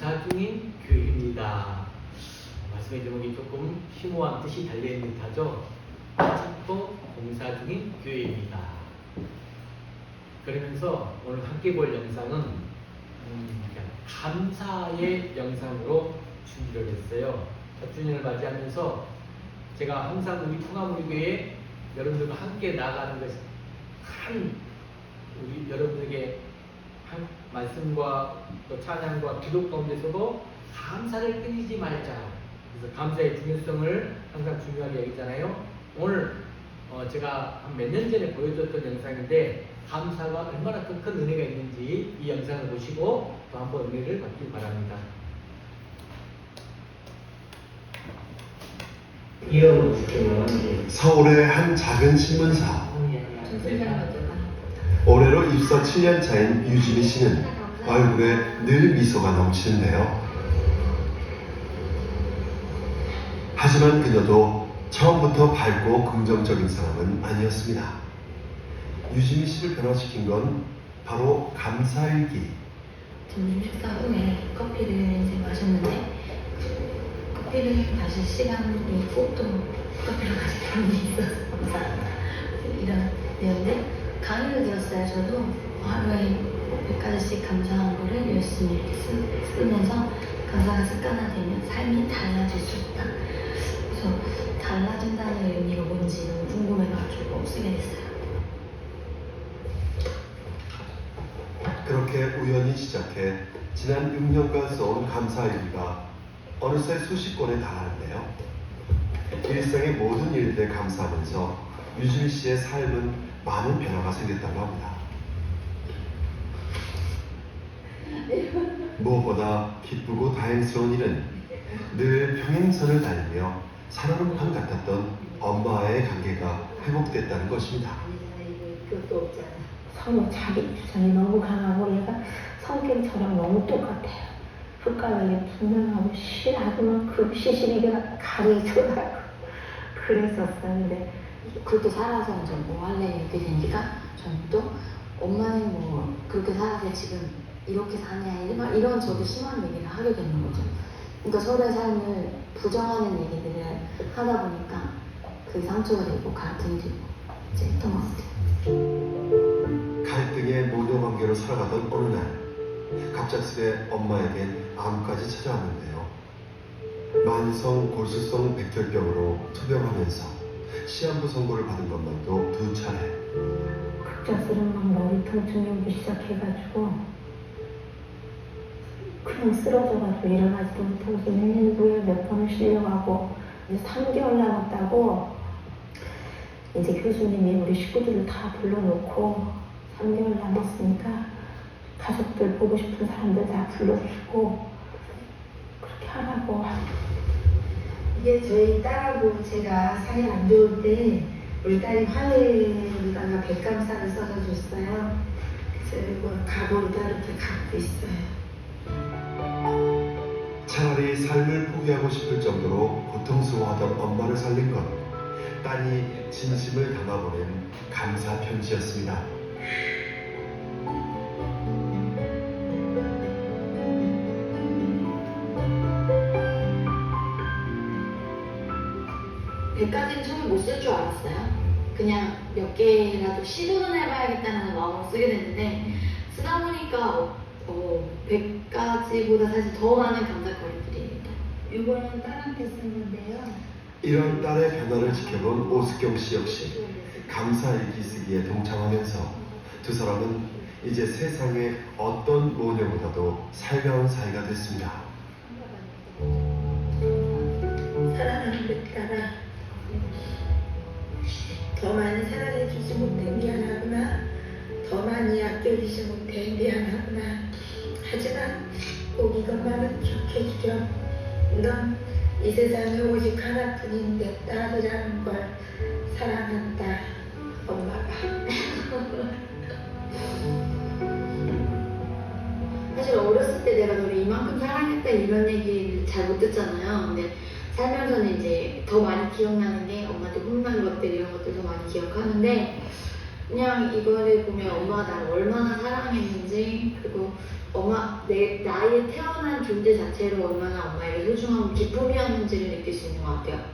감사 중인 교회입니다. 말씀의 제목이 조금 심오한 뜻이 달려있는 듯하죠. 아직도 봉사 중인 교회입니다. 그러면서 오늘 함께 볼 영상은 감사의 영상으로 준비를 했어요. 첫 주년을 맞이하면서 제가 항상 우리 통합우리교회 여러분들과 함께 나아가는 것이 큰 우리 여러분에게 말씀과 또 찬양과 기도 가운데서도 감사를 끊이지 말자. 그래서 감사의 중요성을 항상 중요하게 여기잖아요. 오늘 제가 한 몇 년 전에 보여줬던 영상인데 감사가 얼마나 큰 은혜가 있는지 이 영상을 보시고 또 한번 은혜를 받길 바랍니다. 서울의 한 작은 신문사. 올해로 입사 7년 차인 유진희 씨는 얼굴에 늘 미소가 넘치는데요. 하지만 그녀도 처음부터 밝고 긍정적인 사람은 아니었습니다. 유진희 씨를 변화시킨 건 바로 감사일기. 점심 식사 후에 커피를 이제 마셨는데 커피를 마실 시간이 있고 또 커피를 마실 시간이 있어서 이런 내용인데 강의를 들었어요. 저도 하루에 100가지씩 감사한 거를 열심히 이렇게 쓰면서 감사가 습관화되면 삶이 달라질 수 있다. 그래서 달라진다는 의미가 뭔지 너무 궁금해가지고 쓰게 됐어요. 그렇게 우연히 시작해 지난 6년간 써온 감사일기가 어느새 수십 권에 달하는데요. 일상의 모든 일들에 감사하면서 유진희 씨의 삶은 많은 변화가 생겼다고 합니다. 무엇보다 기쁘고 다행스러운 일은 늘 평행선을 달리며 살아오는 같았던 엄마와의 관계가 회복됐다는 것입니다. 그것도 없잖아. 서로 자기 주장이 너무 강하고 얘가 성격처럼 너무 똑같아요. 흙가락에 분명하고 실하고만 그 시시비가 가리져가고 그랬었었는데 그렇게 살아서 이제 뭐 할래 이렇게 되니까 저는 또 엄마는 뭐 그렇게 살아서 지금 이렇게 사냐 이런 저도 심한 얘기를 하게 되는 거죠. 그러니까 서로의 삶을 부정하는 얘기들을 하다 보니까 그게 상처가 되고 갈등이 되고 이제 했던 것 같아요. 갈등의 모녀 관계로 살아가던 어느 날 갑작스레 엄마에겐 암까지 찾아왔는데요. 만성 골수성 백혈병으로 투병하면서 시한부 선고를 받은 것만도 2차례. 갑작스런 막 머리 통증이 오기 시작해가지고 그냥 쓰러져가지고 일어나지도 못하고 119에 몇 번을 실려가고 이제 3개월 남았다고 이제 교수님이 우리 식구들을 다 불러놓고 3개월 남았으니까 가족들 보고 싶은 사람들 다 불러주고 그렇게 하라고. 이게 저희 딸하고 제가 사이 안 좋을 때 우리 딸이 화요일에다가 백감사를 써서 줬어요. 그래서 이거 가보다 이렇게 갖고 있어요. 차라리 삶을 포기하고 싶을 정도로 고통스러워하던 엄마를 살린 건 딸이 진심을 담아보낸 감사 편지였습니다. 백가지는 처음에 못 쓸 줄 알았어요. 그냥 몇 개라도 시도는 해봐야겠다는 마음으로 쓰게 됐는데 쓰다 보니까 100가지보다 사실 더 많은 감사거리들입니다. 이거는 딸한테 쓴 건데요. 이런 딸의 변화를 지켜본 오수경 씨 역시 감사일기 쓰기에 동참하면서 두 사람은 이제 세상의 어떤 모녀보다도 살가운 사이가 됐습니다. 사랑하는 내 딸아, 더 많이 사랑해주지 못해 미안하구나. 더 많이 아껴주지 못해 미안하구나. 하지만 꼭 이것만은 기억해주렴. 넌 이 세상에 오직 하나뿐인 내 딸이라는 걸 사랑한다. 엄마가. 사실 어렸을 때 내가 너를 이만큼 사랑했다 이런 얘기를 잘 못 듣잖아요. 근데 살면서는 이제 더 많이 기억나는 게 엄마한테 혼난 것들 이런 것들 더 많이 기억하는데 그냥 이거를 보면 엄마가 나를 얼마나 사랑했는지, 그리고 나의 태어난 존재 자체로 얼마나 엄마에게 소중한 기쁨이었는지를 느낄 수 있는 것 같아요.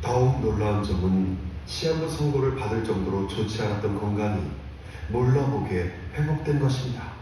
더욱 놀라운 점은 시한부 선고를 받을 정도로 좋지 않았던 건강이 몰라보게 회복된 것입니다.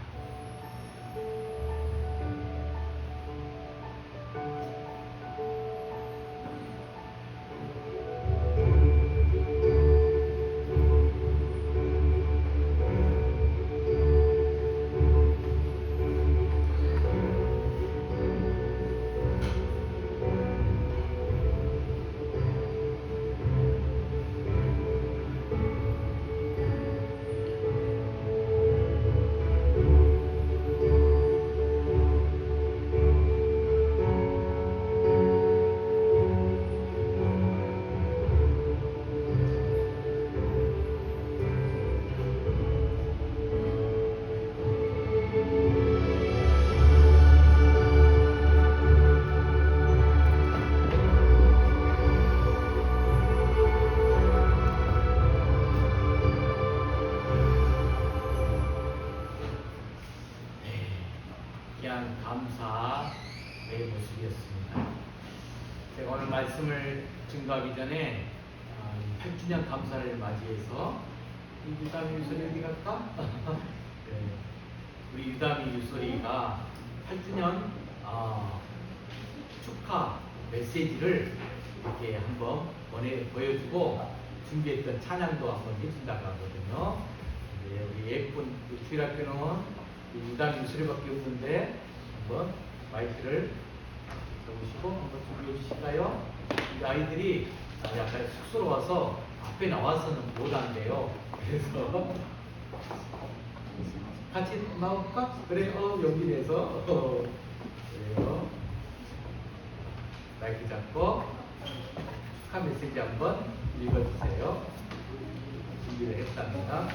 귀한 감사의 모습이었습니다. 제가 오늘 말씀을 증거하기 전에 8주년 감사를 맞이해서 이 유담이 유소리 어디 갈까? 네, 우리 유담이 유소리가 8주년 축하 메시지를 이렇게 한번 보여주고 준비했던 찬양도 한번 해준다고 하거든요. 네, 우리 예쁜 주일학교는 유담이 유소리밖에 없는데 한번 마이크를 잡으시고 한번 준비해 주실까요? 이 아이들이 약간 쑥스러워서 앞에 나와서는 못 한대요. 그래서 같이 나올까? 그래, 연기해서 그래요. 마이크 잡고 축하 메시지 한번 읽어주세요. 준비를 했답니다.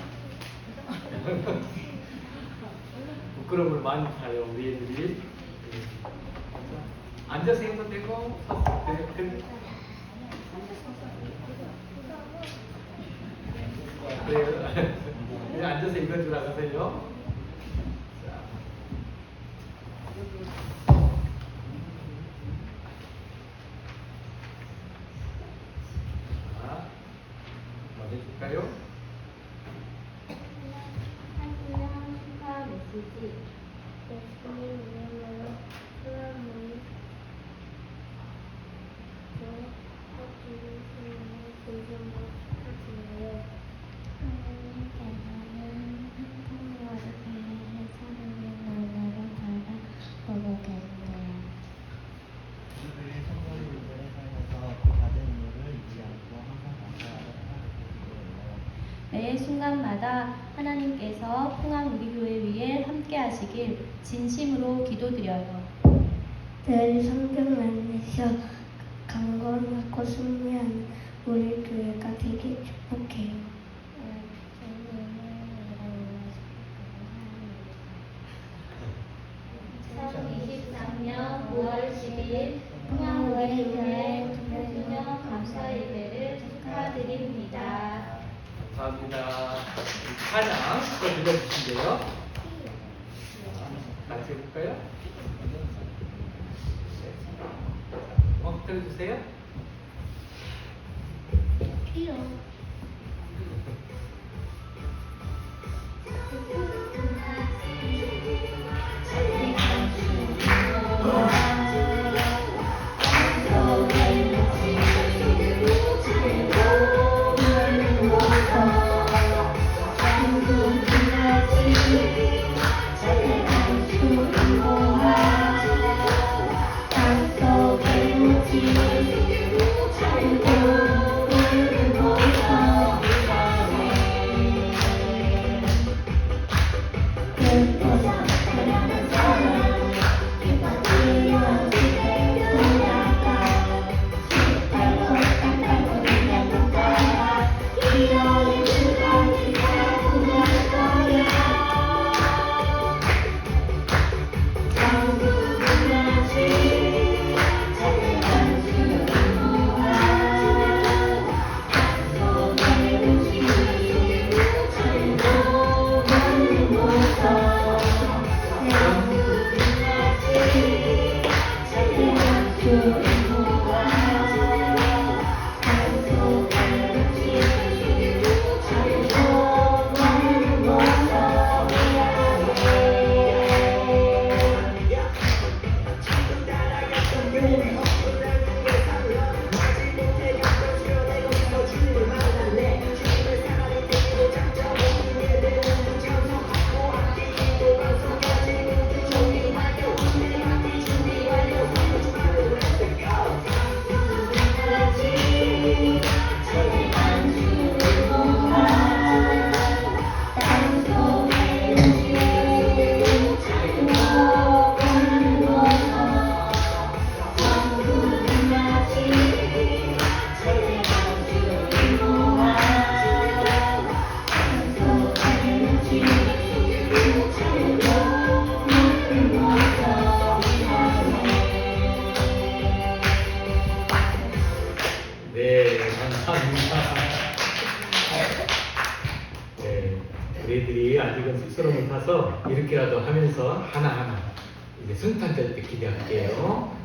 부끄러움을 많이 타요, 우리 애들이. 앉아서 해도 되고, 그래요. 그냥 앉아서 읽어주라 하세요. 자, 한번 해줄까요? 축하 메시지. 예수님 이름으로 소원을 축하드리는 진심으로 축하드려요. 하나님께서는 한국과 교회를 차리는 날을 바라보고 계세요. 우리들이 성도의 일들에 살면서 그 받은 일을 잊지 않고 항상 감사하고 살아가시기를 매 순간마다 하나님께서 풍암 우리 교회 위에 함께 하시길 진심으로 기도드려요. 늘 성경 안에서 강건하고 승리하는 우리 교회가 되길 축복해요. 2023년 5월 10일 풍암 우리 교회 8주년 감사 예배를 축하드립니다. 감사합니다. 찬양 또 들려주신대요. 같이 해볼까요? 들어주세요. 땅속에 묻힌 너희들이 아직은 스스럼을 타서 이렇게라도 하면서 하나하나 이제 성탄절 때 기대할게요.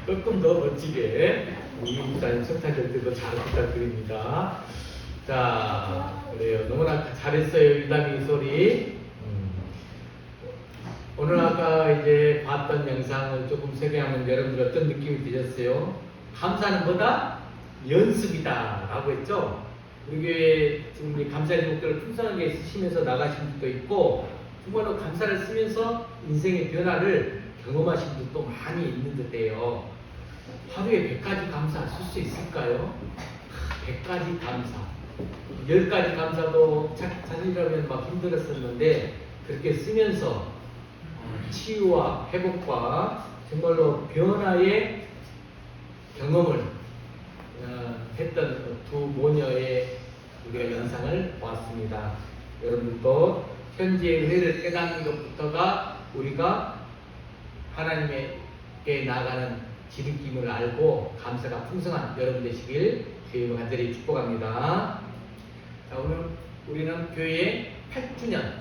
조금 더 멋지게 우리 목사님 성탄절 때도 잘 부탁드립니다. 자, 그래요. 너무나 잘했어요, 유담이 소리. 오늘 아까 이제 봤던 영상을 조금 소개하면 여러분들 어떤 느낌이 드셨어요? 감사는 뭐다? 연습이다 라고 했죠? 우리 교회 지금 우리 감사의 목표를 풍성하게 쓰시면서 나가신 분도 있고 정말로 감사를 쓰면서 인생의 변화를 경험하신 분도 많이 있는 듯해요. 하루에 100가지 감사 쓸 수 있을까요? 100가지 감사 10가지 감사도 사실이라면 막 힘들었었는데 그렇게 쓰면서 치유와 회복과 정말로 변화의 경험을 했던 두 모녀의 우리가 영상을 보았습니다. 여러분도 현재의 은혜를 깨닫는 것부터가 우리가 하나님께 나아가는 지름길을 알고 감사가 풍성한 여러분 되시길 주님으로 간절히 축복합니다. 자, 오늘 우리는 교회의 8주년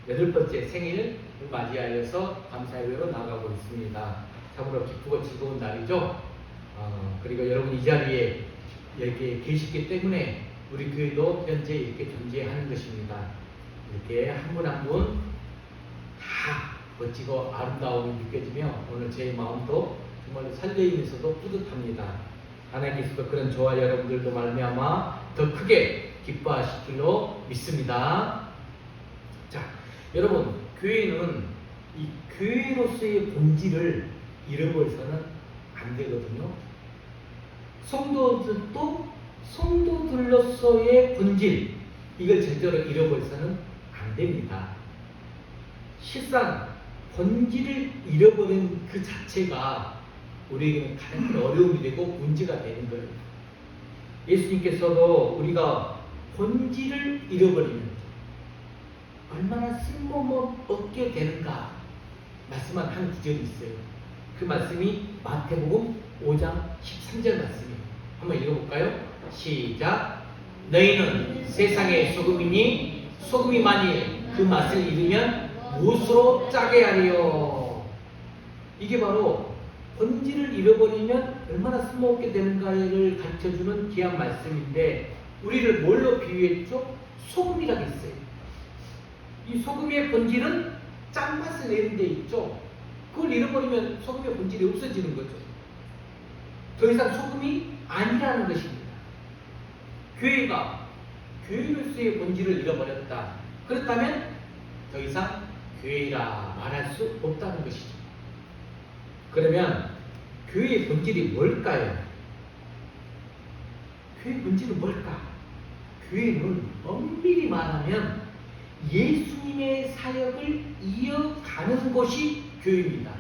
8번째 생일을 맞이하여서 감사의 회로 나가고 있습니다. 참으로 기쁘고 즐거운 날이죠. 그리고 여러분 이 자리에 이렇게 계시기 때문에 우리 교회도 현재 이렇게 존재하는 것입니다. 이렇게 한 분 한 분 다 멋지고 아름다움이 느껴지며 오늘 제 마음도 정말 설레이면서도 뿌듯합니다. 하나님께서도 그런 저와 여러분들도 말미암아 더 크게 기뻐하실 줄로 믿습니다. 자, 여러분 교회는 이 교회로서의 본질을 잃어버려서는 안 되거든요. 성도들도 성도들로서의 본질 이걸 절대로 잃어버려서는 안 됩니다. 실상 본질을 잃어버린 그 자체가 우리에게는 가장 큰 어려움이 되고 문제가 되는 거예요. 예수님께서도 우리가 본질을 잃어버리면 얼마나 쓸모없게 되는가 말씀한 한 구절이 있어요. 그 말씀이 마태복음 5장 13절 말씀이에요. 한번 읽어볼까요? 시작. 너희는 세상의 소금이니 소금이 만일 그 맛을 잃으면 무엇으로 짜게 하리요. 이게 바로 본질을 잃어버리면 얼마나 쓸모없게 되는가를 가르쳐주는 귀한 말씀인데 우리를 뭘로 비유했죠? 소금이라고 했어요. 이 소금의 본질은 짠맛을 내는 데 있죠. 그걸 잃어버리면 소금의 본질이 없어지는 거죠. 더 이상 소금이 아니라는 것입니다. 교회가 교회로서의 본질을 잃어버렸다. 그렇다면 더 이상 교회라 말할 수 없다는 것이죠. 그러면 교회의 본질이 뭘까요? 교회의 본질은 뭘까? 교회는 엄밀히 말하면 예수님의 사역을 이어가는 곳이 교회입니다.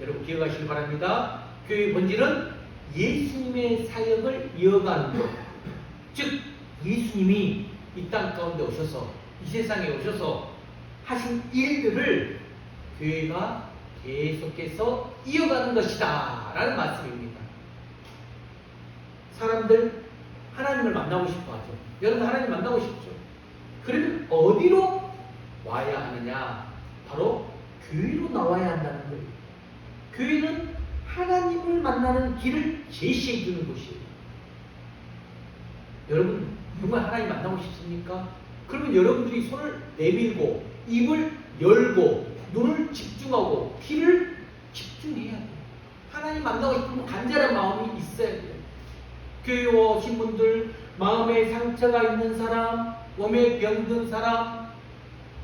여러분 기억하시기 바랍니다. 교회의 본질은 예수님의 사역을 이어가는 것. 즉 예수님이 이 땅 가운데 오셔서 이 세상에 오셔서 하신 일들을 교회가 계속해서 이어가는 것이다 라는 말씀입니다. 사람들 하나님을 만나고 싶어 하죠. 여러분 하나님 만나고 싶죠. 그러면 어디로 와야 하느냐? 바로 교회로 나와야 한다는 거예요. 교회는 하나님을 만나는 길을 제시해 주는 곳이에요. 여러분 정말 하나님 만나고 싶습니까? 그러면 여러분들이 손을 내밀고 입을 열고 눈을 집중하고 귀를 집중해야 돼요. 하나님 만나고 싶으면 간절한 마음이 있어야 돼요. 교회에 오신 분들, 마음에 상처가 있는 사람, 몸에 병든 사람,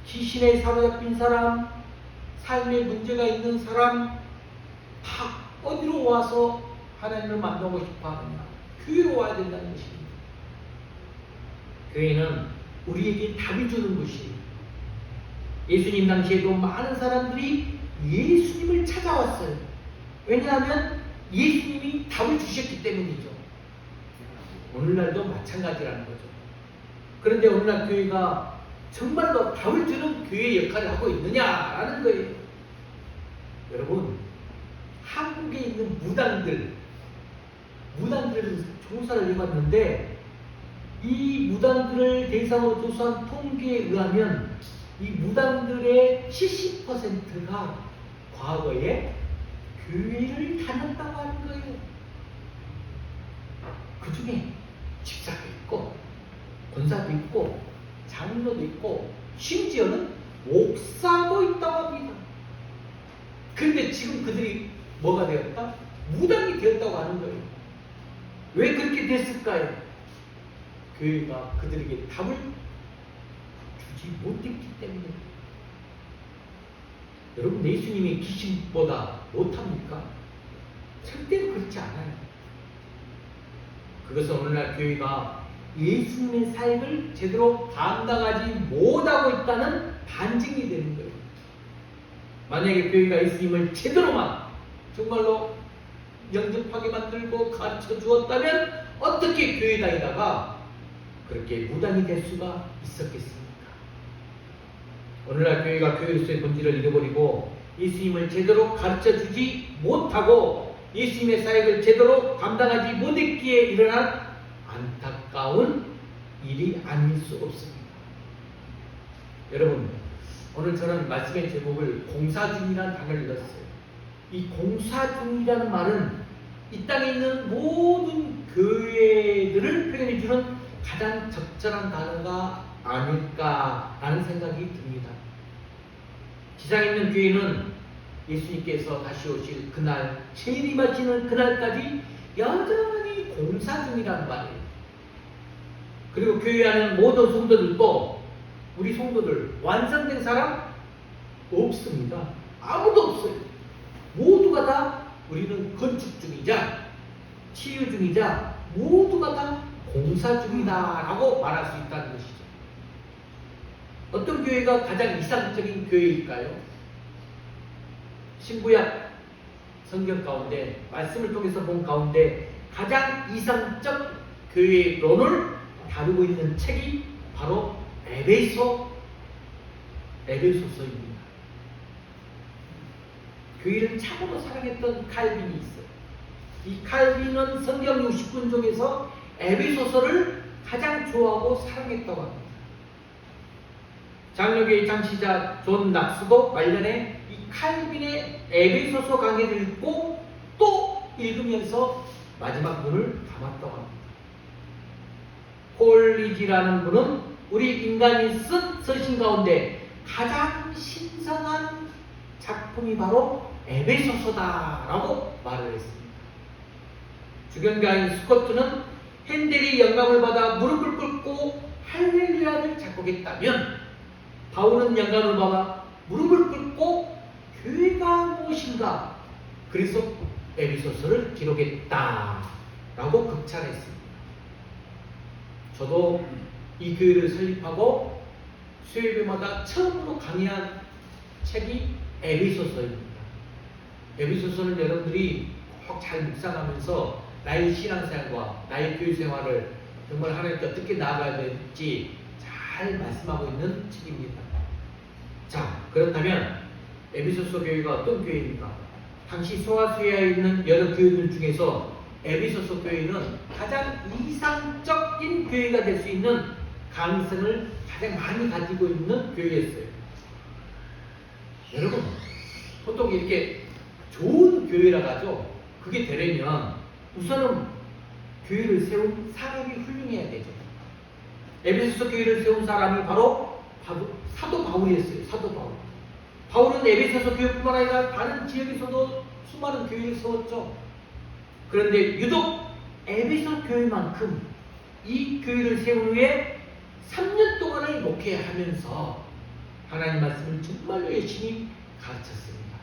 귀신에 사로잡힌 사람, 삶에 문제가 있는 사람 다 어디로 와서 하나님을 만나고 싶어 하느냐? 교회로 와야 된다는 것입니다. 교회는 우리에게 답을 주는 곳이에요. 예수님 당시에도 많은 사람들이 예수님을 찾아왔어요. 왜냐하면 예수님이 답을 주셨기 때문이죠. 오늘날도 마찬가지라는 거죠. 그런데 오늘날 교회가 정말로 답을 주는 교회의 역할을 하고 있느냐라는 거예요. 여러분 한국에 있는 무당들은 조사를 해봤는데 이 무당들을 대상으로 조사한 통계에 의하면 이 무당들의 70%가 과거에 교회를 다녔다고 하는 거예요. 그 중에 집사도 있고 권사도 있고 장로도 있고 심지어는 목사도 있다고 합니다. 그런데 지금 그들이 뭐가 되었다? 무당이 되었다고 하는 거예요. 왜 그렇게 됐을까요? 교회가 그들에게 답을 주지 못했기 때문에. 여러분, 예수님이 귀신보다 못합니까? 절대로 그렇지 않아요. 그것은 오늘날 교회가 예수님의 사역을 제대로 감당하지 못하고 있다는 반증이 되는 거예요. 만약에 교회가 예수님을 제대로만 정말로 영접하게 만들고 가르쳐 주었다면 어떻게 교회 다니다가 그렇게 무당이 될 수가 있었겠습니까? 오늘날 교회가 교회로서의 본질을 잃어버리고 예수님을 제대로 가르쳐 주지 못하고 예수님의 사역을 제대로 감당하지 못했기에 일어난 안타까운 일이 아닐 수 없습니다. 여러분, 오늘 저는 말씀의 제목을 공사중이라는 단어를 읽었어요. 이 공사중이라는 말은 이 땅에 있는 모든 교회들을 표현해주는 가장 적절한 단어가 아닐까라는 생각이 듭니다. 지상에 있는 교회는 예수님께서 다시 오실 그날, 재림하시는 그날까지 여전히 공사 중이라는 말이에요. 그리고 교회 안에 모든 성도들도 우리 성도들 완성된 사람 없습니다. 아무도 없어요. 모두가 다 우리는 건축 중이자 치유 중이자 모두가 다 공사 중이다라고 말할 수 있다는 것이죠. 어떤 교회가 가장 이상적인 교회일까요? 신구약 성경 가운데 말씀을 통해서 본 가운데 가장 이상적 교회론을 다루고 있는 책이 바로 에베소서입니다. 교회를 참으로 사랑했던 칼빈이 있어요. 이 칼빈은 성경 60권 중에서 에베소서를 가장 좋아하고 사랑했다고 합니다. 장로교의 창시자 존 낙스도 말년에 이 칼빈의 에베소서 강의를 읽고 또 읽으면서 마지막 문을 담았다고 합니다. 콜리지라는 분은 우리 인간이 쓴 서신 가운데 가장 신성한 작품이 바로 에베소서다라고 말을 했습니다. 주경가인 스코트는 핸델이 영감을 받아 무릎을 꿇고 할렐루야를 작곡했다면 바울은 영감을 받아 무릎을 꿇고 교회가 무엇인가 그래서 에베소서를 기록했다라고 극찬했습니다. 저도 이 교회를 설립하고 수요일마다 처음으로 강의한 책이 에베소서입니다. 에베소서는 여러분들이 꼭 잘 묵상하면서 나의 신앙생활과 나의 교회 생활을 정말 하나님께 어떻게 나아가야 될지 잘 말씀하고 있는 책입니다. 자, 그렇다면 에베소서 교회가 어떤 교회입니까? 당시 소아시아에 있는 여러 교회들 중에서 에베소서 교회는 가장 이상적인 교회가 될 수 있는 가능성을 가장 많이 가지고 있는 교회였어요. 여러분, 보통 이렇게 좋은 교회라고 하죠. 그게 되려면 우선은 교회를 세운 사람이 훌륭해야 되죠. 에베소서 교회를 세운 사람이 바로 사도 바울이었어요. 사도 바울. 바울은 에베소서 교회뿐만 아니라 다른 지역에서도 수많은 교회를 세웠죠. 그런데 유독 에베소 교회만큼 이 교회를 세운 후에 3년 동안을 목회하면서 하나님 말씀을 정말로 열심히 가르쳤습니다.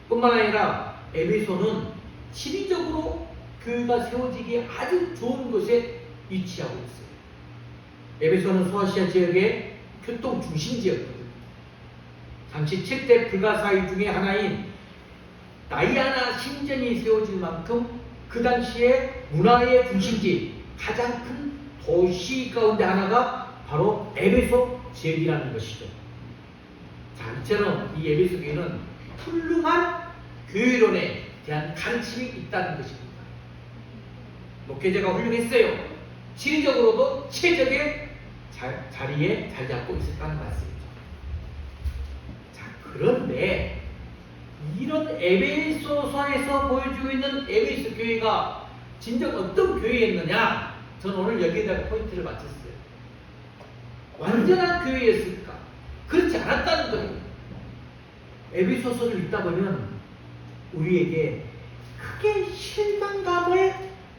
뿐만 아니라 에베소는 지리적으로 교회가 세워지기에 아주 좋은 곳에 위치하고 있어요. 에베소는 소아시아 지역의 교통 중심 지역이거든요. 당시 7대 불가사의 중에 하나인 다이아나 신전이 세워질 만큼 그 당시에 문화의 중심지, 가장 큰 도시 가운데 하나가 바로 에베소 지역이라는 것이죠. 자, 이처럼 이 에베소 교회는 훌륭한 교회론에 대한 가르침이 있다는 것입니다. 목회자가 훌륭했어요. 지리적으로도 최적의 자리에 자리 잡고 있었다는 말씀이죠. 자, 그런데 이런 에베소서에서 보여주고 있는 에베소 교회가 진정 어떤 교회였느냐? 저는 오늘 여기에다가 포인트를 맞췄어요. 완전한 교회였을까? 그렇지 않았다는 거예요. 에베소서를 읽다 보면 우리에게 크게 실망감을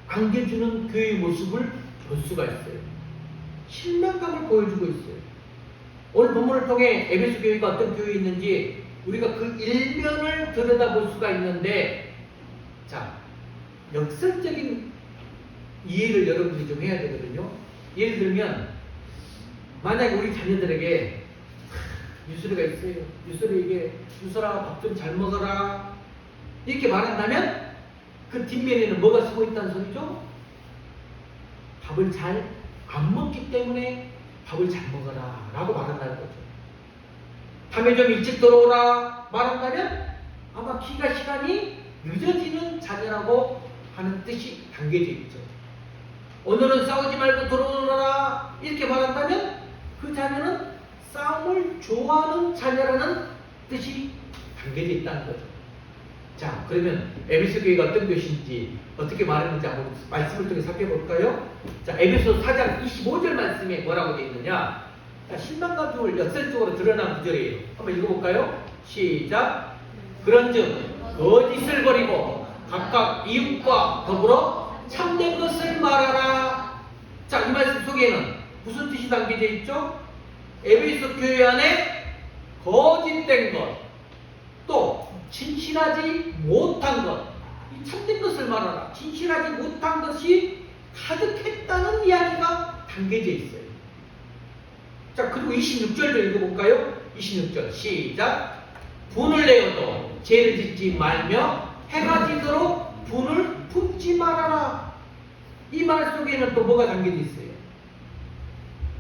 안겨주는 교회의 모습을 볼 수가 있어요. 실망감을 보여주고 있어요. 오늘 본문을 통해 에베소 교회가 어떤 교회였는지 우리가 그 일면을 들여다볼 수가 있는데, 자, 역설적인 이해를 여러분들이 좀 해야 되거든요. 예를 들면 만약에 우리 자녀들에게 유수리가 있어요. 유수리에게 유수라 밥 좀 잘 먹어라 이렇게 말한다면 그 뒷면에는 뭐가 숨어 있다는 소리죠? 밥을 잘 안 먹기 때문에 밥을 잘 먹어라 라고 말한다는 거죠. 밤에 좀 일찍 들어오라 말한다면 아마 귀가 시간이 늦어지는 자녀라고 하는 뜻이 담겨져 있죠. 오늘은 싸우지 말고 들어오너라 이렇게 말한다면 그 자녀는 싸움을 좋아하는 자녀라는 뜻이 담겨져 있다는 거죠. 자, 그러면 에베소 교회가 어떤 것인지 어떻게 말했는지 한번 말씀을 통해 살펴볼까요? 자, 에베소 4장 25절 말씀에 뭐라고 되어 있느냐? 자, 실망과 중을 역설적으로 드러난 구절이에요. 한번 읽어볼까요? 시작. 그런즉 거짓을 버리고 각각 이웃과 더불어 참된 것을 말하라. 자, 이 말씀 속에는 무슨 뜻이 담겨져 있죠? 에베소 교회 안에 거짓된 것, 또 진실하지 못한 것, 이 참된 것을 말하라. 진실하지 못한 것이 가득했다는 이야기가 담겨져 있어요. 자, 그리고 26절도 읽어볼까요? 26절 시작. 분을 내어도 죄를 짓지 말며 해가 지도록 분을 품지 말아라. 이 말 속에는 또 뭐가 담겨져 있어요?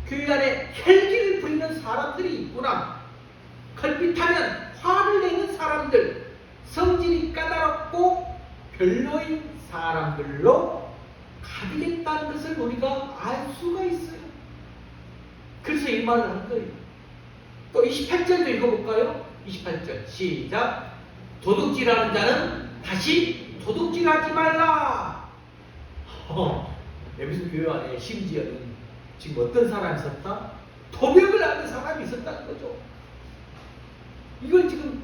교회 안에 혈기를 부리는 사람들이 있구나. 걸핏하면 화를 내는 사람들, 성질이 까다롭고 별로인 사람들로 가득했다는 것을 우리가 알 수가 있어요. 그래서 이 말을 한 거예요. 또 28절도 읽어볼까요? 28절 시작. 도둑질하는 자는 다시 도둑질하지 말라. 에베소 교회 안에 심지어는 지금 어떤 사람이 있었다? 도벽을 하는 사람이 있었다는 거죠. 이걸 지금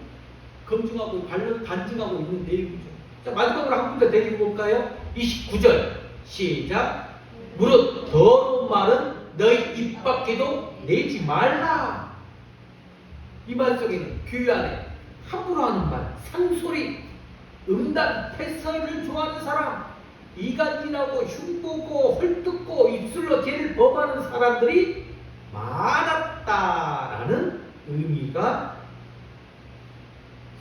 검증하고 반증하고 있는 내용이죠. 자, 마지막으로 한 군데 더 읽어볼까요? 29절 시작. 무릇 더러운 말은 너희 입 밖에도 내지 말라. 이 말 속에는 교회 안에 함부로 하는 말, 상소리, 음란, 패설을 좋아하는 사람, 이간질하고 흉보고 헐뜯고 입술로 죄를 범하는 사람들이 많았다라는 의미가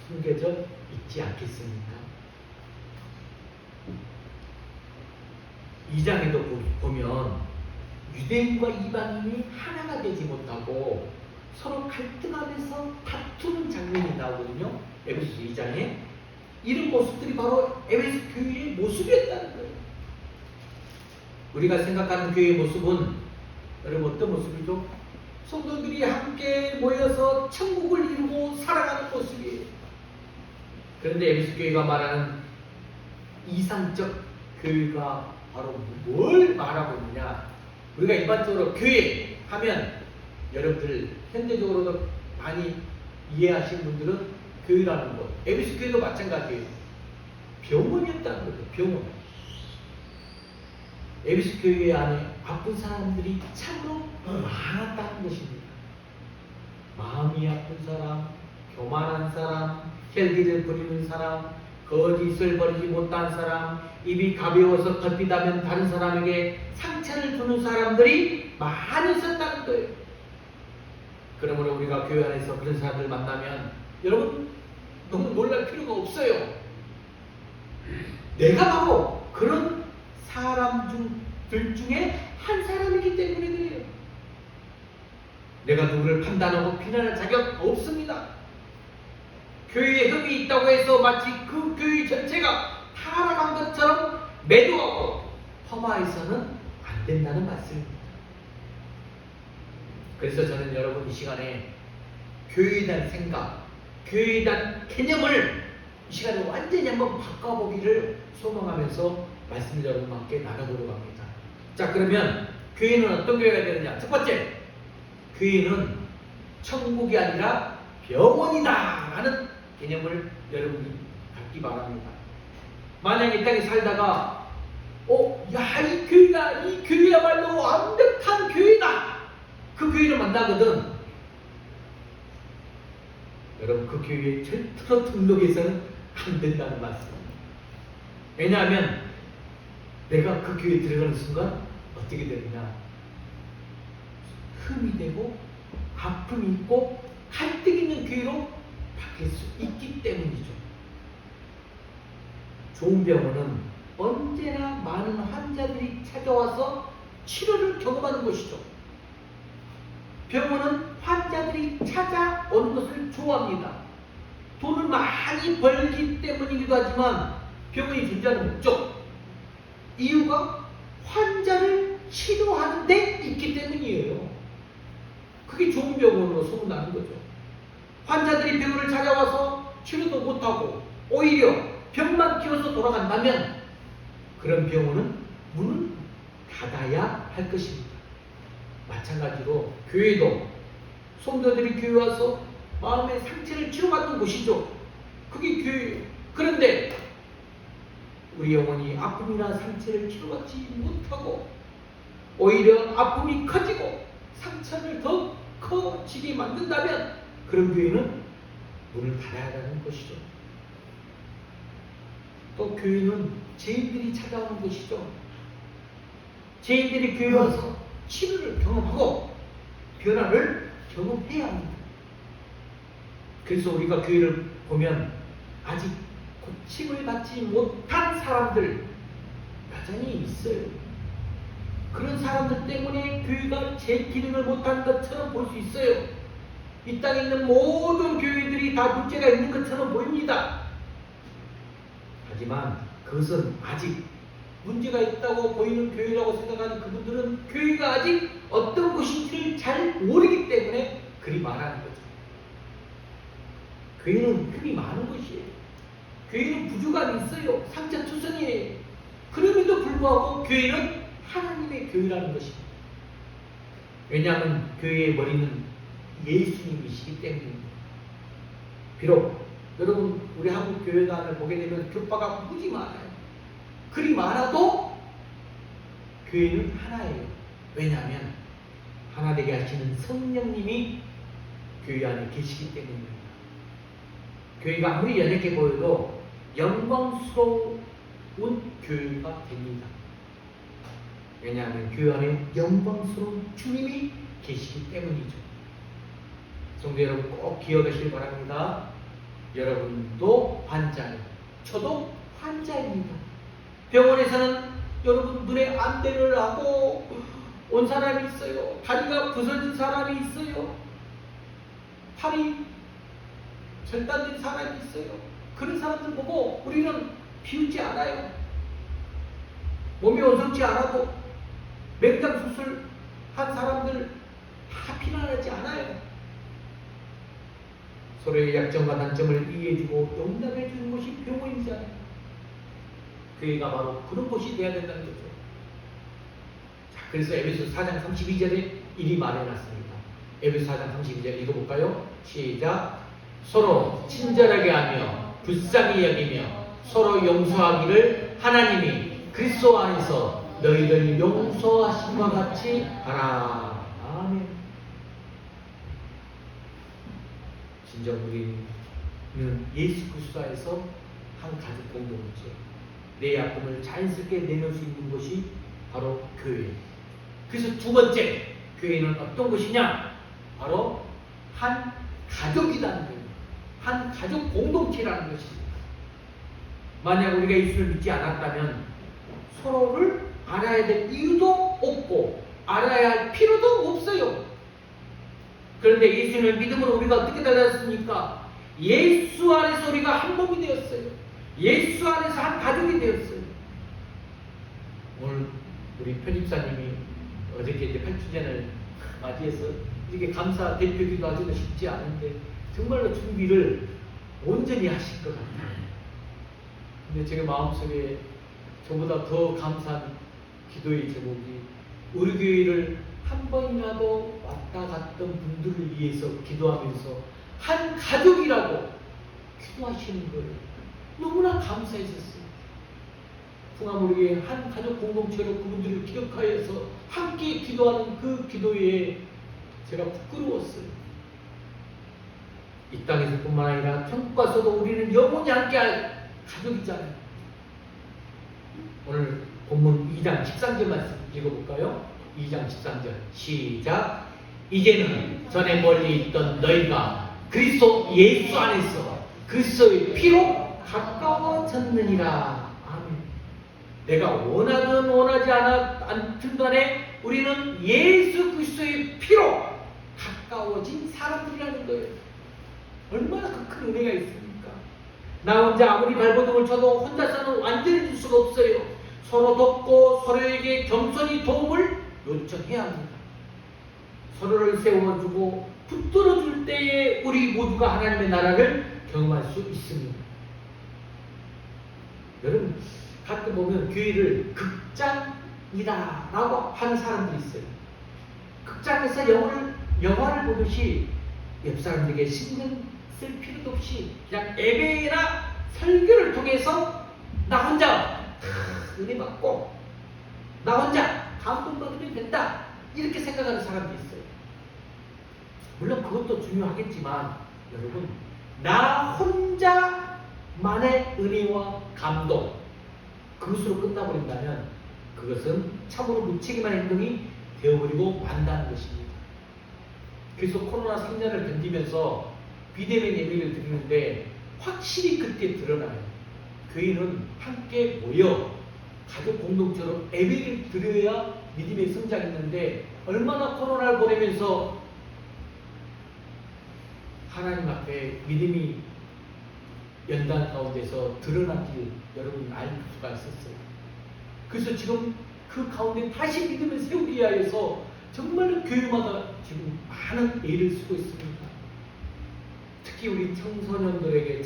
숨겨져 있지 않겠습니까? 2장에도 보면 유대인과 이방인이 하나가 되지 못하고 서로 갈등하면서 다투는 장면이 나오거든요. 에베소 2장에 이런 모습들이 바로 에베소 교회의 모습이었다는 거예요. 우리가 생각하는 교회의 모습은 여러분 어떤 모습이죠? 성도들이 함께 모여서 천국을 이루고 살아가는 모습이에요. 그런데 에베소 교회가 말하는 이상적 교회가 바로 뭘 말하고 있느냐? 우리가 일반적으로 교회 하면 여러분들 현대적으로도 많이 이해하시는 분들은 교회라는 것, 에베소 교회도 마찬가지예요. 병원이었다는 거죠. 병원. 에베소 교회 안에 아픈 사람들이 참으로 많았다는 것입니다. 마음이 아픈 사람, 교만한 사람, 혈기를 부리는 사람, 거짓을 버리지 못한 사람, 입이 가벼워서 겉비다면 다른 사람에게 상처를 주는 사람들이 많이 있었다는 거예요. 그러므로 우리가 교회 안에서 그런 사람들 만나면 여러분 너무 놀랄 필요가 없어요. 내가 바로 그런 사람들 중에 한 사람이기 때문에 그래요. 내가 누구를 판단하고 비난할 자격 없습니다. 교회에 흠이 있다고 해서 마치 그 교회 전체가 타락한 것처럼 매도하고 폄하해서는 안 안 된다는 말씀입니다. 그래서 저는 여러분 이 시간에 교회에 대한 생각, 교회에 대한 개념을 이 시간에 완전히 한번 바꿔보기를 소망하면서 말씀을 여러분과 함께 나눠보려고 합니다. 자, 그러면 교회는 어떤 교회가 되느냐? 첫 번째, 교회는 천국이 아니라 병원이다 라는 개념을 여러분이 갖기 바랍니다. 만약에 이 땅에 살다가 이 교회야말로 완벽한 교회다, 그 교회를 만나거든, 여러분 그 교회에 절대로 등록해서는 안 된다는 말씀입니다. 왜냐하면 내가 그 교회에 들어가는 순간 어떻게 되느냐, 흠이 되고 아픔이 있고 갈등 있는 교회로 바뀔 수 있기 때문이죠. 좋은 병원은 언제나 많은 환자들이 찾아와서 치료를 경험하는 곳이죠. 병원은 환자들이 찾아오는 것을 좋아합니다. 돈을 많이 벌기 때문이기도 하지만 병원이 존재하는 목적, 이유가 환자를 치료하는 데 있기 때문이에요. 그게 좋은 병원으로 소문나는 거죠. 환자들이 병원을 찾아와서 치료도 못하고 오히려 병만 키워서 돌아간다면 그런 병원은 문을 닫아야 할 것입니다. 마찬가지로 교회도 성도들이 교회 와서 마음의 상처를 치료받는 곳이죠. 그게 교회예요. 그런데 우리 영혼이 아픔이나 상처를 치료받지 못하고 오히려 아픔이 커지고 상처를 더 커지게 만든다면 그런 교회는 문을 닫아야 하는 것이죠. 또 교회는 죄인들이 찾아오는 곳이죠. 죄인들이 교회에 와서 치료를 경험하고 변화를 경험해야 합니다. 그래서 우리가 교회를 보면 아직 고침을 받지 못한 사람들 여전히 있어요. 그런 사람들 때문에 교회가 제 기능을 못하는 것처럼 볼 수 있어요. 이 땅에 있는 모든 교회들이 다 문제가 있는 것처럼 보입니다. 하지만 그것은 아직 문제가 있다고 보이는 교회라고 생각하는 그분들은 교회가 아직 어떤 곳인지를 잘 모르기 때문에 그리 말하는 거죠. 교회는 흠이 많은 것이에요. 교회는 부족함이 있어요. 상처투성이에요. 그럼에도 불구하고 교회는 하나님의 교회라는 것입니다. 왜냐하면 교회의 머리는 예수님이시기 때문입니다. 비록 여러분 우리 한국 교회단을 보게 되면 교파가 무지 많아요. 그리 많아도 교회는 하나예요. 왜냐하면 하나 되게 하시는 성령님이 교회 안에 계시기 때문입니다. 교회가 아무리 연약해 보여도 영광스러운 교회가 됩니다. 왜냐하면 교회 안에 영광스러운 주님이 계시기 때문이죠. 성도 여러분 꼭 기억하시길 바랍니다. 여러분도 환자예요. 저도 환자입니다. 병원에서는 여러분 눈에 안대를 하고 온 사람이 있어요. 다리가 부서진 사람이 있어요. 팔이 절단된 사람이 있어요. 그런 사람들 보고 우리는 비웃지 않아요. 몸이 원성치 않아도 맹장 수술 한 사람들 다 비난하지 않아요. 서로의 약점과 단점을 이해해주고 용납해주는 것이 병원이잖아요. 교회가 바로 그런 곳이 되어야 된다는 거죠. 자, 그래서 에베소 4장 32절에 이리 말해놨습니다. 에베소 4장 32절 읽어볼까요? 시작. 서로 친절하게 하며 불쌍히 여기며 서로 용서하기를 하나님이 그리스도 안에서 너희를 용서하심과 같이 하라. 아멘. 진정 우리는 예수 그리스도 안에서 한 가족 공동체, 내 아픔을 자연스럽게 내놓을 수 있는 곳이 바로 교회. 그래서 두 번째, 교회는 어떤 곳이냐? 바로 한 가족이라는 거예요. 한 가족 공동체라는 것입니다. 만약 우리가 예수를 믿지 않았다면 서로를 알아야 될 이유도 없고 알아야 할 필요도 없어요. 그런데 예수님을 믿음으로 우리가 어떻게 달라졌습니까? 예수 안에서 우리가 한 몸이 되었어요. 예수 안에서 한 가족이 되었어요. 오늘 우리 편집사님이 어저께 이제 8주년을 맞이해서 이렇게 감사 대표기도 하기도 쉽지 않은데 정말로 준비를 온전히 하실 것 같아요. 근데 제가 마음속에 저보다 더 감사한 기도의 제목이 우리 교회를 한 번이라도 왔다 갔던 분들을 위해서 기도하면서 한 가족이라고 기도하시는 거예요. 너무나 감사했었어요. 풍암우리교회 한 가족 공동체로 그분들을 기억하여서 함께 기도하는 그 기도에 제가 부끄러웠어요. 이 땅에서뿐만 아니라 천국 가서도 우리는 영원히 함께할 가족이잖아요. 오늘 본문 2장 13절 말씀 읽어볼까요? 2장 13절 시작. 이제는 전에 멀리 있던 너희가 그리스도 예수 안에서 그리스도의 피로 가까워졌느니라. 아멘. 내가 원하든 원하지 않든 간에 우리는 예수 그리스도의 피로 가까워진 사람들이라는 거예요. 얼마나 그 큰 은혜가 있습니까? 나 혼자 아무리 발버둥을 쳐도 혼자서는 완전히 줄 수가 없어요. 서로 돕고 서로에게 겸손히 도움을 요청해야 합니다. 서로를 세워주고 붙들어줄 때에 우리 모두가 하나님의 나라를 경험할 수 있습니다. 여러분, 가끔 보면 교회를 극장이다 라고 하는 사람들이 있어요. 극장에서 영화를 보듯이 옆 사람들에게 신경 쓸 필요도 없이 그냥 예배나 설교를 통해서 나 혼자 은혜 받고 나 혼자 감동받으면 된다 이렇게 생각하는 사람도 있어요. 물론 그것도 중요하겠지만 여러분, 나 혼자만의 은혜와 감동 그것으로 끝나버린다면 그것은 참으로 무책임한 행동이 되어버리고 만다는 것입니다. 그래서 코로나 3년을 견디면서 비대면 예배를 드리는데 확실히 그때 드러나요. 교회는 함께 모여 가족 공동체로 예배를 드려야 믿음의 성장했는데 얼마나 코로나를 보내면서 하나님 앞에 믿음이 연단 가운데서 드러난지 여러분 알 수가 있었어요. 그래서 지금 그 가운데 다시 믿음을 세우기 위하여서 정말로 교회마다 지금 많은 애를 쓰고 있습니다. 특히 우리 청년들에게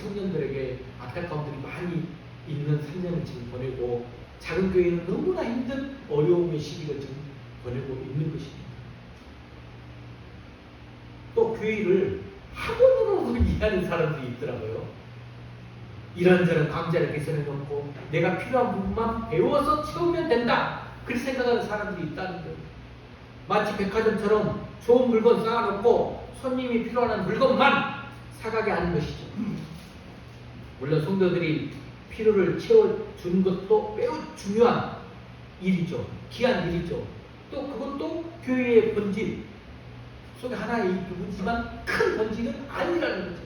안타까운 일이 많이 있는 3년을 지금 보내고 작은 교회는 너무나 힘든 어려움의 시기를 지금 보내고 있는 것입니다. 또 교회를 학원으로 이해하는 사람들이 있더라고요. 이런저런 강좌를 개설해 놓고 내가 필요한 부분만 배워서 채우면 된다 그렇게 생각하는 사람들이 있다는 거예요. 마치 백화점처럼 좋은 물건 쌓아놓고 손님이 필요한 물건만 사가게 하는 것이죠. 물론 성도들이 필요를 채워주는 것도 매우 중요한 일이죠. 귀한 일이죠. 또 그것도 교회의 본질 속에 하나의 부분이지만 큰 본질은 아니라는 거죠.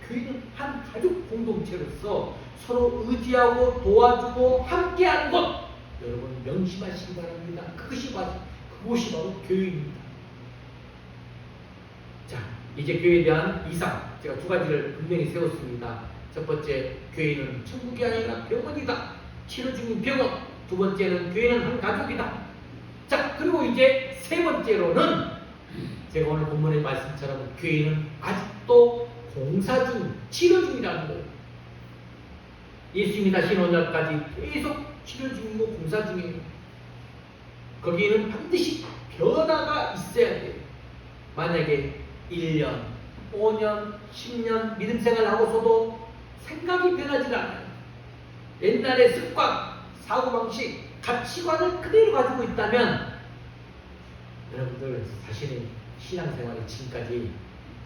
교회는 한 가족 공동체로서 서로 의지하고 도와주고 함께하는 것 여러분 명심하시기 바랍니다. 그것이 바로 교회입니다. 자, 이제 교회에 대한 이상 제가 두 가지를 분명히 세웠습니다. 첫 번째, 교회는 천국이 아니라 병원이다. 치료 중인 병원. 두 번째는 교회는 한 가족이다. 자, 그리고 이제 세 번째로는 제가 오늘 본문의 말씀처럼 교회는 아직도 공사 중, 치료 중이라는 거예요. 예수님이 다시 오는 날까지 계속 치료 중이고 공사 중이에요. 거기에는 반드시 변화가 있어야 돼요. 만약에 1년, 5년, 10년 믿음 생활을 하고서도 생각이 변하지 않아요. 옛날의 습관, 사고방식, 가치관을 그대로 가지고 있다면 여러분들 자신의 신앙생활이 지금까지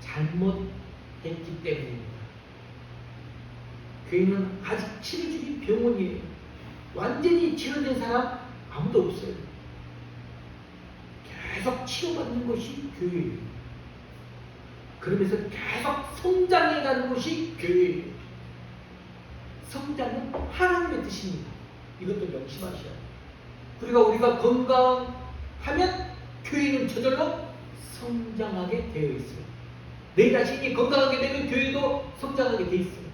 잘못했기 때문입니다. 교회는 아직 치료 중인 병원이에요. 완전히 치료된 사람 아무도 없어요. 계속 치료받는 것이 교회예요. 그러면서 계속 성장해가는 것이 교회예요. 성장은 하나님의 뜻입니다. 이것도 명심하셔야 돼요. 그리고 우리가 건강하면 교회는 저절로 성장하게 되어 있어요. 내 자신이 건강하게 되면 교회도 성장하게 되어 있어요.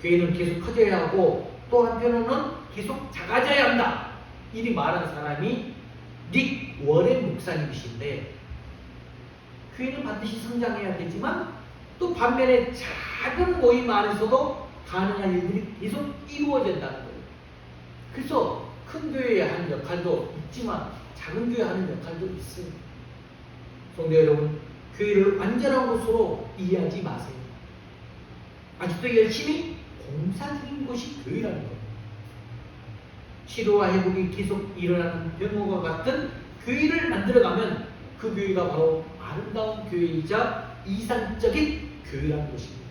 교회는 계속 커져야 하고 또 한편으로는 계속 작아져야 한다. 일이 말한 사람이 닉 워렌 목사님이신데, 교회는 반드시 성장해야 되지만 또 반면에 작은 모임 안에서도 가능한 일들이 계속 이루어진다는 거예요. 그래서 큰 교회에 하는 역할도 있지만 작은 교회에 하는 역할도 있어요. 성도 여러분, 교회를 완전한 곳으로 이해하지 마세요. 아직도 열심히 공사 중인 곳이 교회라는 거예요. 치료와 회복이 계속 일어나는 병원과 같은 교회를 만들어가면 그 교회가 바로 아름다운 교회이자 이상적인 교회라는 것입니다.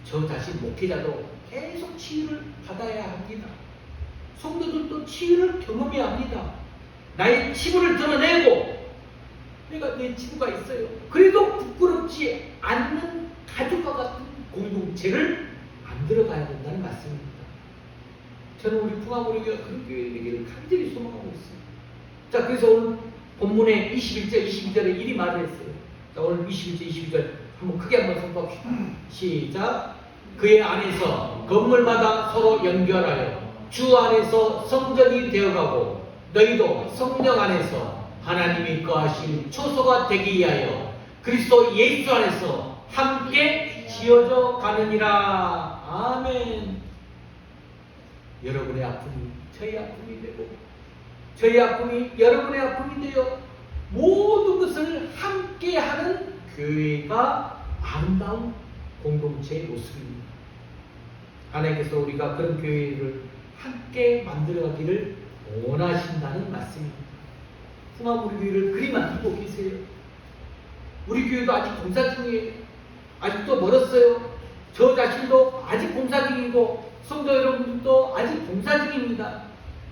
저 자신 목회자도 계속 치유를 받아야 합니다. 성도들도 치유를 경험해야 합니다. 나의 치부를 드러내고 내가 내 치부가 있어요. 그래도 부끄럽지 않는 가족과 같은 공동체를 만들어가야 된다는 말씀입니다. 저는 우리 풍화무리교회가 그런 교회가 되기를 간절히 소망하고 있어요. 자, 그래서 오늘 본문에 21절, 22절에 이리 말을 했어요. 자, 오늘 21절, 22절 한번 크게 한번 선포합시다. 시작. 그의 안에서 건물마다 서로 연결하여 주 안에서 성전이 되어가고 너희도 성령 안에서 하나님이 거하신 초소가 되기 위하여 그리스도 예수 안에서 함께 지어져 가느니라. 아멘. 여러분의 아픔이 저의 아픔이 되고 저의 아픔이 여러분의 아픔이 되어 모든 것을 함께하는 교회가 아름다운 공동체의 모습입니다. 하나님께서 우리가 그런 교회를 함께 만들어가기를 원하신다는 말씀입니다. 풍화무리교회를 그리 만들고 계세요. 우리 교회도 아직 공사 중이에요. 아직도 멀었어요. 저 자신도 아직 공사 중이고 성도 여러분들도 아직 공사 중입니다.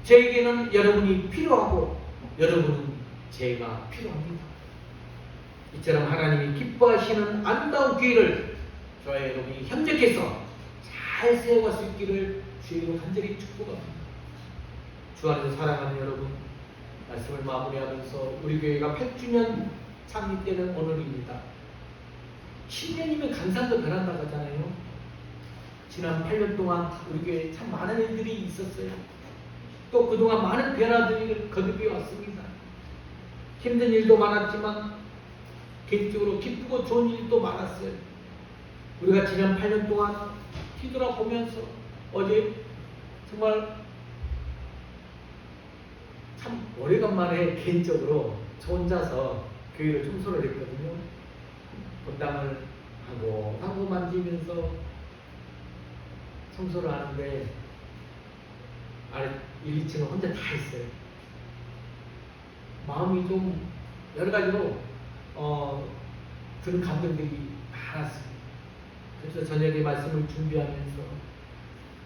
저에게는 여러분이 필요하고 여러분은 제가 필요합니다. 이처럼 하나님이 기뻐하시는 아름다운 교회를 저와 여러분이 협력해서 잘 세워갈 수 있기를 주의로 간절히 축복합니다. 주 안에서 사랑하는 여러분, 말씀을 마무리하면서 우리 교회가 8주년 창립되는 오늘입니다. 10년이면 강산도 변한다고 하잖아요. 지난 8년 동안 우리 교회에 참 많은 일들이 있었어요. 또 그동안 많은 변화들이 거듭해 왔습니다. 힘든 일도 많았지만 개인적으로 기쁘고 좋은 일도 많았어요. 우리가 지난 8년 동안 뒤돌아보면서 어제 정말 참 오래간만에 개인적으로 저 혼자서 교회를 청소를 했거든요. 건담을 하고 만지면서 청소를 하는데 아래 1, 2층을 혼자 다 했어요. 마음이 좀 여러 가지로 드는 감정들이 많았습니다. 그래서 저녁에 말씀을 준비하면서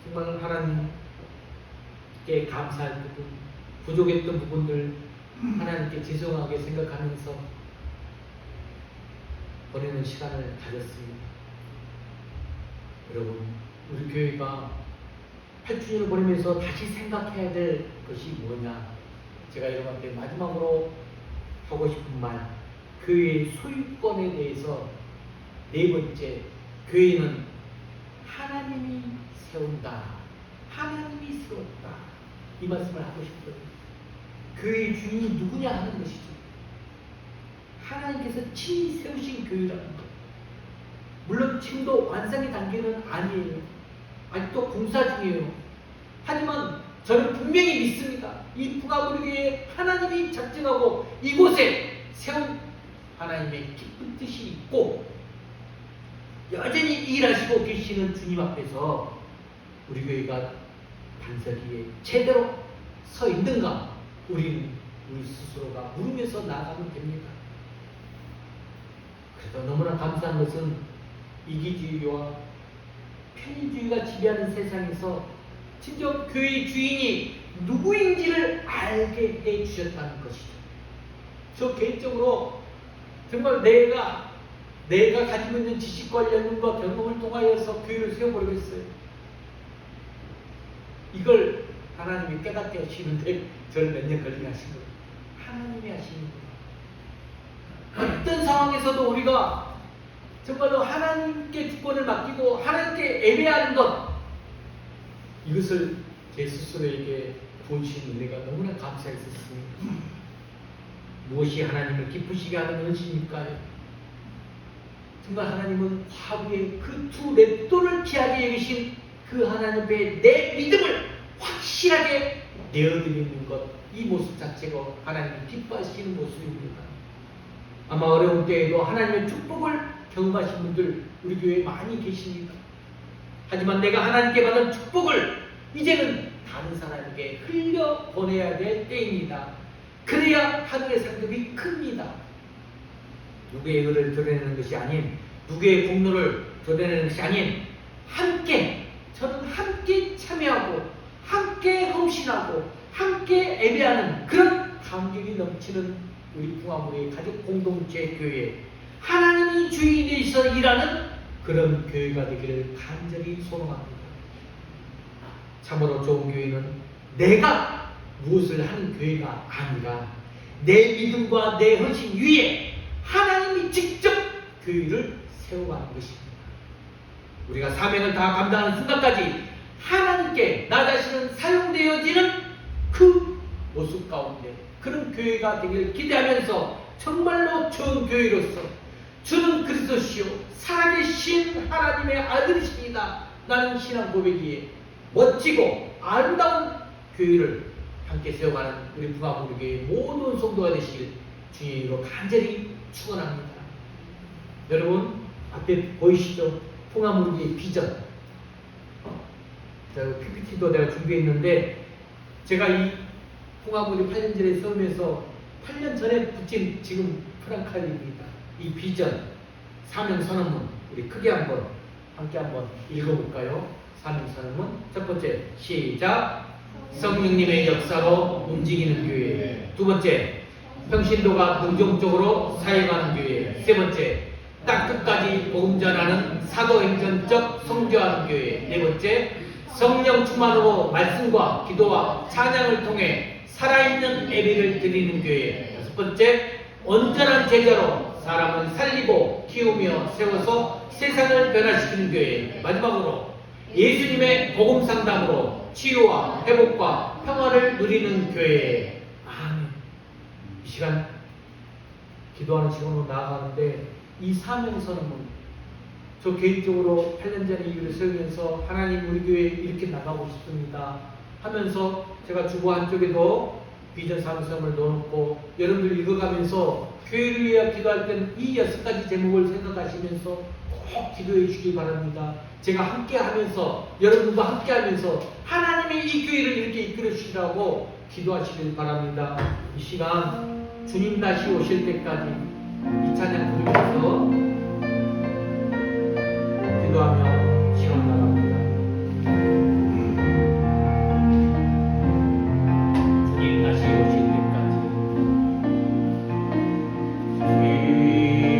정말 하나님께 감사할 부분, 부족했던 부분들 하나님께 죄송하게 생각하면서 보내는 시간을 가졌습니다. 여러분, 우리 교회가 8주년을 보내면서 다시 생각해야 될 것이 뭐냐? 제가 여러분한테 마지막으로 하고 싶은 말, 교회의 소유권에 대해서 네 번째, 교회는 하나님이 세운다. 하나님이 세웠다. 이 말씀을 하고 싶거든요. 교회의 주인이 누구냐 하는 것이죠. 하나님께서 친히 세우신 교회라는 것. 물론 지금도 완성의 단계는 아니에요. 아직도 공사 중이에요. 하지만 저는 분명히 믿습니다. 이 풍화무리교회에 하나님이 작정하고 이곳에 세운 하나님의 깊은 뜻이 있고 여전히 일하시고 계시는 주님 앞에서 우리 교회가 반석위에 제대로 서 있는가 우리는 우리 스스로가 물으면서 나아가면 됩니다. 그래도 너무나 감사한 것은 이기주의와 편의주의가 지배하는 세상에서 진정 교회의 주인이 누구인지를 알게 해주셨다는 것이죠. 저 개인적으로 정말 내가 가지고 있는 지식과 연륜과 경험을 통하여서 교회를 세워보려고 했어요. 이걸 하나님이 깨닫게 하시는데 저를 몇 년 걸리게 하신 거예요. 하나님이 하시는 거예요. 어떤 상황에서도 우리가 정말로 하나님께 주권을 맡기고 하나님께 예배하는 것, 이것을 제 스스로에게 부어주신 은혜가 너무나 감사했었습니다. 무엇이 하나님을 기쁘시게 하는 은혜입니까요? 정말 하나님은 과거에 그 두 맷돌을 귀하게 여기신 그 하나님 앞에 내 믿음을 확실하게 내어드리는 것, 이 모습 자체가 하나님이 기뻐하시는 모습입니다. 아마 어려운 때에도 하나님의 축복을 경험하신 분들 우리 교회에 많이 계십니다. 하지만 내가 하나님께 받은 축복을 이제는 다른 사람에게 흘려보내야 될 때입니다. 그래야 하늘의 상급이 큽니다. 누구의 의를 드러내는 것이 아닌, 누구의 공로를 드러내는 것이 아닌, 함께, 저는 함께 참여하고 함께 헌신하고 함께 예배하는 그런 감격이 넘치는 우리 풍화문의 가족 공동체 교회, 하나님이 주인이 되셔서 일하는 그런 교회가 되기를 간절히 소망합니다. 참으로 좋은 교회는 내가 무엇을 하는 교회가 아니라 내 믿음과 내 헌신 위에 하나님이 직접 교회를 세워가는 것입니다. 우리가 사명을 다 감당하는 순간까지 하나님께 나 자신은 사용되어지는 그 모습 가운데 그런 교회가 되기를 기대하면서 정말로 좋은 교회로서 주는 그리스도시요 살아계신 하나님의 아들이십니다. 나는 신앙 고백이에 멋지고 아름다운 교회를 함께 세워가는 우리 부가부르교의 모든 성도가 되시길 주님으로 간절히 축원합니다. 여러분 앞에 보이시죠? 풍화무르기의 비전. PPT도 내가 준비했는데 제가 이 풍화무르기 8년 전에 세우면서 8년 전에 붙인 지금 프랑카드입니다. 이 비전, 사명 선언문 우리 크게 함께 한번 읽어볼까요? 사명 선언문 첫 번째 시작. 성령님의 역사로 움직이는 교회. 두 번째 평신도가 긍정적으로 사역하는 교회. 세 번째 땅끝까지 복음 전하는 사도행전적 성교하는 교회. 네 번째 성령 충만으로 말씀과 기도와 찬양을 통해 살아있는 예배를 드리는 교회. 여섯 번째 온전한 제자로 사람을 살리고 키우며 세워서 세상을 변화시키는 교회. 마지막으로 예수님의 복음 상담으로 치유와 회복과 평화를 누리는 교회. 아멘. 이 시간 기도하는 시간으로 나아가는데 이 사명선언문 저 개인적으로 8년 전에 이유를 세우면서 하나님 우리 교회에 이렇게 나가고 싶습니다 하면서 제가 주보 한쪽에도 비전 사명선언을 넣어놓고 여러분들 읽어가면서 교회를 위해 기도할 때는 이 6가지 제목을 생각하시면서 꼭 기도해 주시기 바랍니다. 제가 함께 하면서 여러분과 함께 하면서 하나님의 이 교회를 이렇게 이끌어 주시라고 기도하시길 바랍니다. 이 시간 주님 다시 오실 때까지 이 찬양 부르면서 기도하며